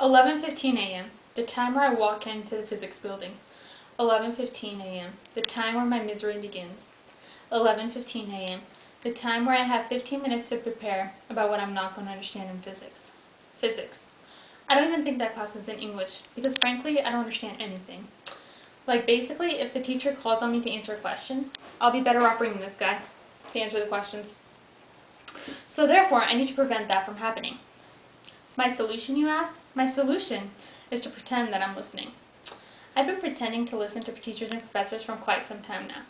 11:15 a.m., the time where I walk into the physics building. 11:15 a.m., the time where my misery begins. 11:15 a.m., the time where I have 15 minutes to prepare about what I'm not going to understand in physics. Physics. I don't even think that class is in English, because frankly, I don't understand anything. Like basically, if the teacher calls on me to answer a question, I'll be better off bringing this guy to answer the questions. So therefore, I need to prevent that from happening. My solution, you ask? My solution is to pretend that I'm listening. I've been pretending to listen to teachers and professors for quite some time now.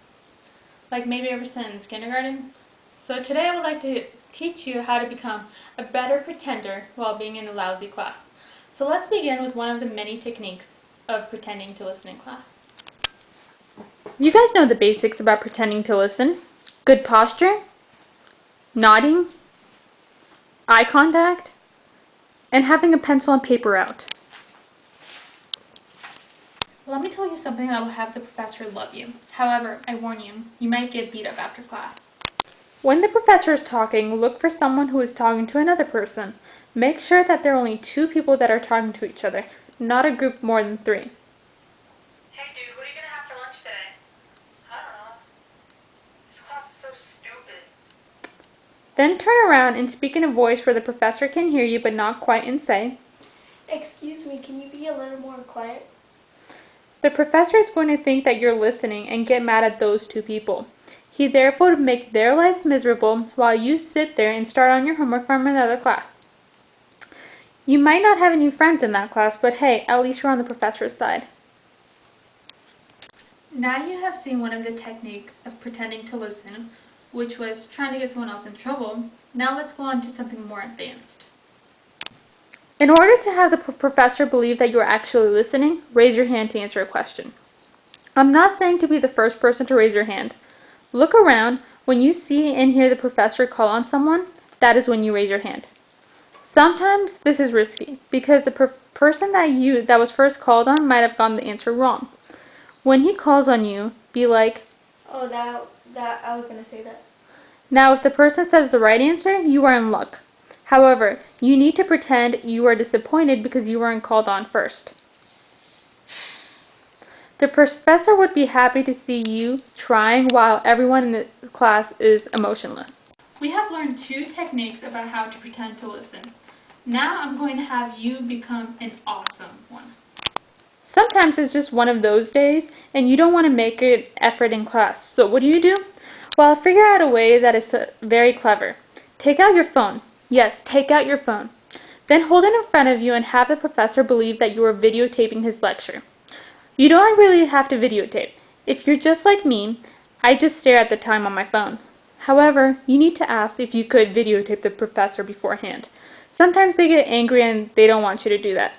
Like maybe ever since kindergarten. So today I would like to teach you how to become a better pretender while being in a lousy class. So let's begin with one of the many techniques of pretending to listen in class. You guys know the basics about pretending to listen. Good posture, nodding, eye contact, and having a pencil and paper out. Let me tell you something that will have the professor love you. However, I warn you, you might get beat up after class. When the professor is talking, look for someone who is talking to another person. Make sure that there are only two people that are talking to each other, not a group more than 3. Hey dude, what are you gonna have for lunch today? I don't know. This class is so stupid. Then turn around and speak in a voice where the professor can hear you but not quite, and say, Excuse me, can you be a little more quiet? the professor is going to think that you're listening and get mad at those two people. He therefore would make their life miserable while you sit there and start on your homework from another class. You might not have any friends in that class, but hey, at least you're on the professor's side. Now you have seen one of the techniques of pretending to listen, which was trying to get someone else in trouble. Now let's go on to something more advanced. In order to have the professor believe that you are actually listening, raise your hand to answer a question. I'm not saying to be the first person to raise your hand. Look around. When you see and hear the professor call on someone, that is when you raise your hand. Sometimes this is risky because the person that was first called on might have gotten the answer wrong. When he calls on you, be like, Oh, I was gonna say that. Now if the person says the right answer, you are in luck. However, you need to pretend you are disappointed because you weren't called on first. The professor would be happy to see you trying while everyone in the class is emotionless. We have learned 2 techniques about how to pretend to listen. Now I'm going to have you become an awesome one. Sometimes it's just one of those days and you don't want to make an effort in class. So what do? Well, figure out a way that is very clever. Take out your phone. Yes, take out your phone. Then hold it in front of you and have the professor believe that you are videotaping his lecture. You don't really have to videotape. If you're just like me, I just stare at the time on my phone. However, you need to ask if you could videotape the professor beforehand. Sometimes they get angry and they don't want you to do that.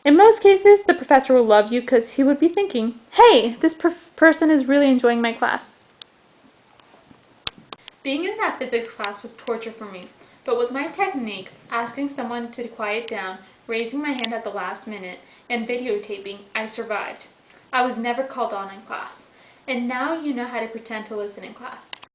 In most cases, the professor will love you because he would be thinking, hey, this person is really enjoying my class. Being in that physics class was torture for me, but with my techniques, asking someone to quiet down, raising my hand at the last minute, and videotaping, I survived. I was never called on in class. And now you know how to pretend to listen in class.